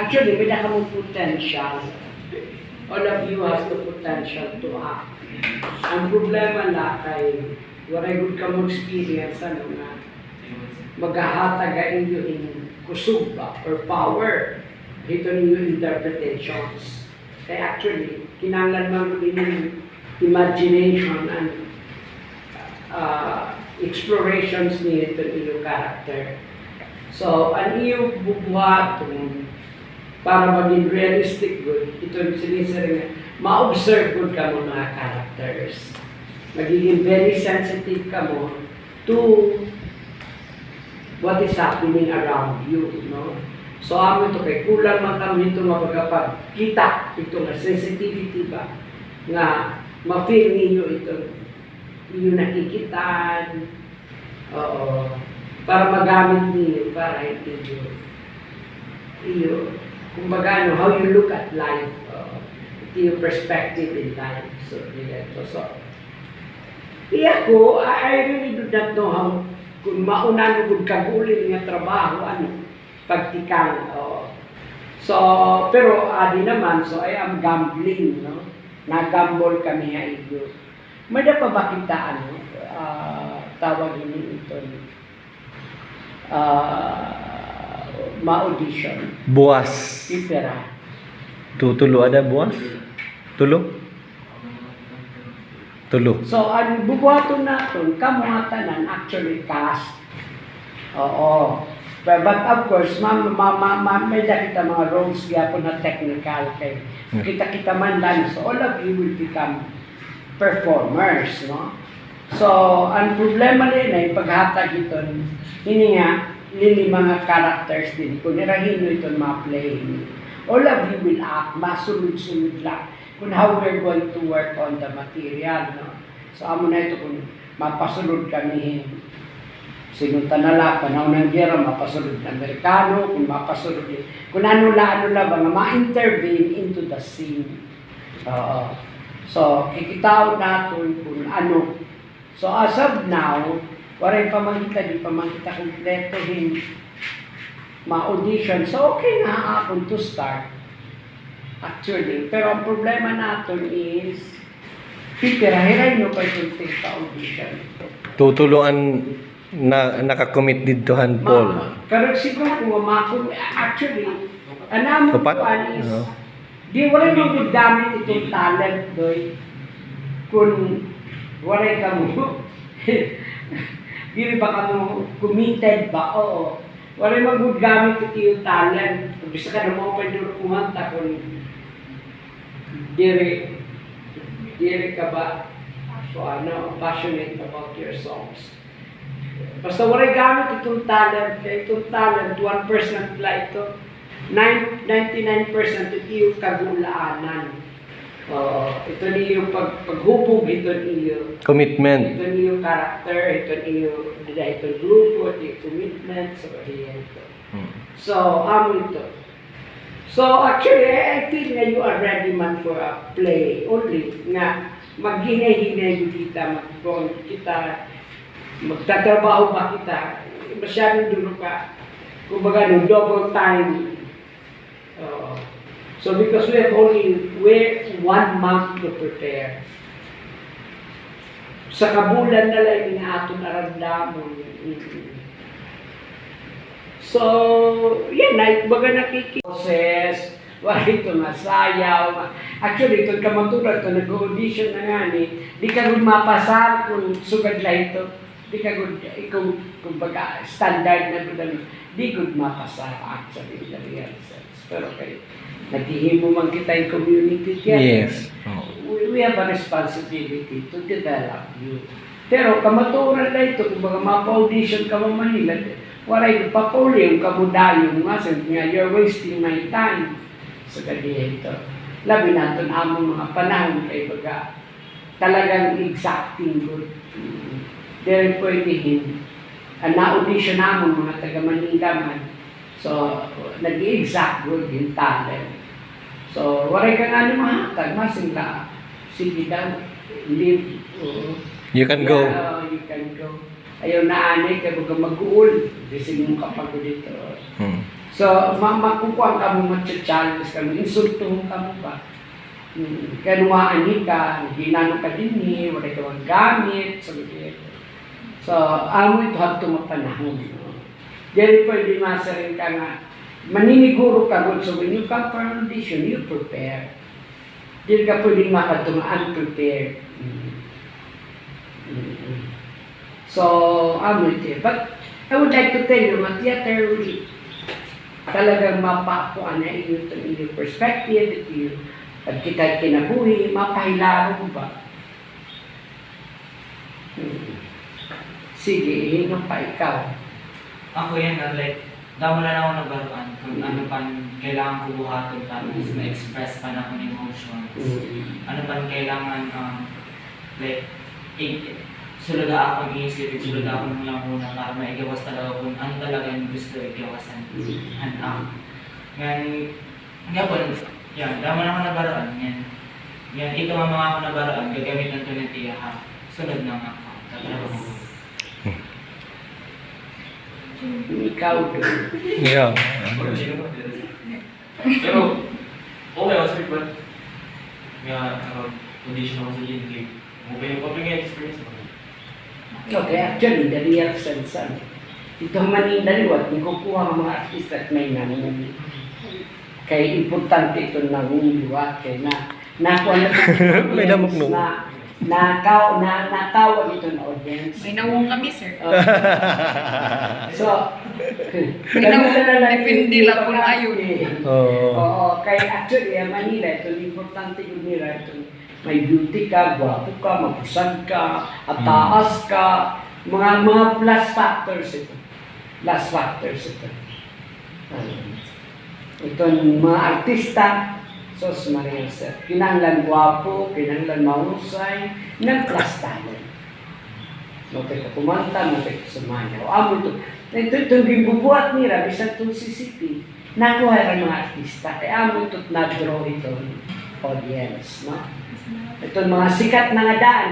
Actually, may nakamong potential. All of you has the potential to act. Ang problema na kay wala good ka mo experience ano nga maghahatag inyo in kusog ba or power dito ninyo interpretations. Kaya actually, kinanglan mo din imagination and explorations niya ito iyong character. So, ang iyong bubuhaton para maging realistic good, ito yung sinisira ma-observe good ka mo mga characters. Magiging very sensitive ka mo to what is happening around you, no? So, amo ito kay kulang man kami ito mapagkapagkita, ito nga sensitivity ba, nga ma-feel ninyo ito, yung nakikitaan, para magamit ninyo, para hindi iyo, kumbaga, how you look at life, ito yung perspective in life. So, ko, I really do not know how, kung mauna nung kagulin nga trabaho, pagtikang. So, pero adi naman, so I am gambling, no? Nag-gamble kami nga iyo. May na pa ba kita, tawag ini ito, ma-audition. Buwas. Ipera. Tulo ada buwas? Tulo? So, ang bubuhaton natin, kamuhatanan, actually cast. Oo. But of course, may kita mga roles gyapon na technical kay kita man lang. So, all of you will become performers, no? So, ang problema rin ay paghatag ito, hindi nga, nili mga characters din, kung nirahin nyo ito ma-play. All of you will act, masunod-sunod lang kung how we're going to work on the material, no? So, amo na ito kung mapasunod kami, sinunta na lang, panahon ng gera, mapasunod na Amerikano, kung mapasunod din, kung ano ba, nga ma-intervene into the scene. So, kikitaw natin kung ano. So, as of now, waray pamangkita, di pamangkita kumpletuhin ma-audition. So, okay na ako to start. Actually, pero ang problema natin is, pipirahiray nyo pa itong audition. Tutuluan na nakakommit dito Han Paul. Pero siguro kung actually, anamo Kapat? ko is, di wala nang gamit itong talent doy. Kung wala ka mo, di ba ka mo committed ba? Oo. Wala nang gamit ito yung talent. Kung gusto ka na mo pwede kumanta kung Diri ka ba passionate about your songs. Basta wala gamit itong talent, itong talent, 1% lang ito. 99% ito yung kagulaanan. Ito niyo yung paghubog, ito niyo Commitment. ito niyo character, ito niyo grupo, ito yung commitment, so ito. So, ito. So, actually, I feel na you are ready man for a play. Only nga, maghinay-hinay kita, magtatrabaho pa kita. Masyadong dulo ka. Kumbaga, no, double time. So, because we have only 1 month to prepare. Sa kabulan na lang aton aramdamon. So, yan na, baga nakikiposes, wala ito masayaw. Actually, ito kamatulad ito, nag-audition na nga ni, di ka mapasar kung sugad lang ito. Di ka kung baga standard na gud di good mapasar actually in the real sense. Pero kayo, naghihimo man kita yung community kaya. Yes. We have a responsibility to develop you. Pero kamaturan na ito, kung baga mapa-audition ka mo Manila, wala yung papuli, yung kamudayon nga, you're wasting my time. So, kaya ito. Labi natin among mga panahon kay baga talagang exacting good. Dahil pwedeng na-audition namon mga taga-Manila man. So, nag-exact good yung talent. So, wala ka nga mahatag, masingla. Sige daw, live. You can go. You can go. Ayaw na anay, kaya baga mag-uul. Kasi mong kapag dito. So, makukuha ka mo matcha-challenge ka mo, insultuhon ka mo ba? Kaya numaan ka, hinano ka din ni, wala ka ang gamit, sabi so, amo ito hagto mapanahon. Dili pwede masarin ka nga, maniniguro ka mo, so when you come for an audition, you prepare. Dili ka pwede makatong unprepared. So, amo ito. But, I would like to tell you, nga theater really talagang mapakuan na iyo to your perspective, iyo pag kita kinabuhi, mapahilaro mo ba? Sige, hinong pa ikaw. Ako yan, like, damo na ako nagbaruan kung ano pa kailangan ko buhaton tapos ma-express pa na akong emotions. Ano pa kailangan, like, sulod akong isip, sulod akong lang muna para maigawas talaga kung ano talaga yung gusto igawasan. And nga po, yan, damo na ako nabaroan. Yan, ito ang mga ako nabaroan, gagamitan ko ng tiya ha. Sunod na ako. Tatrabaho ko. Ikaw din. Yeah. Pero, okay ako sa iba. Nga, audition ako sa GNK. Okay yung public experience mo. Okay, actually, the real sense, ito Manila liwat, hindi ko kuha ng mga artist at may namin. Kaya importante ito nangungliwat, kaya nakuha na May namuknong. natawag ito na audience. May nawong kami, sir. So, May depende lang kung ayaw. Oo. Oo, kaya actually, Manila, ito importante yung nila, ito may beauty ka, gwapo ka, mapusag ka, at taas ka, mga plus factors ito. Plus factors ito. Ito mga artista, sos Maria sir, kinanglan gwapo, kinanglan mahusay, ng plus talent. Mapay ka kumanta, mapay ka sumayaw. Amo ito itong gibubuhat nila, bisan itong CCP, nakuha ng mga artista, kaya amo ito na-draw itong audience, no? Itong mga sikat na nga daan,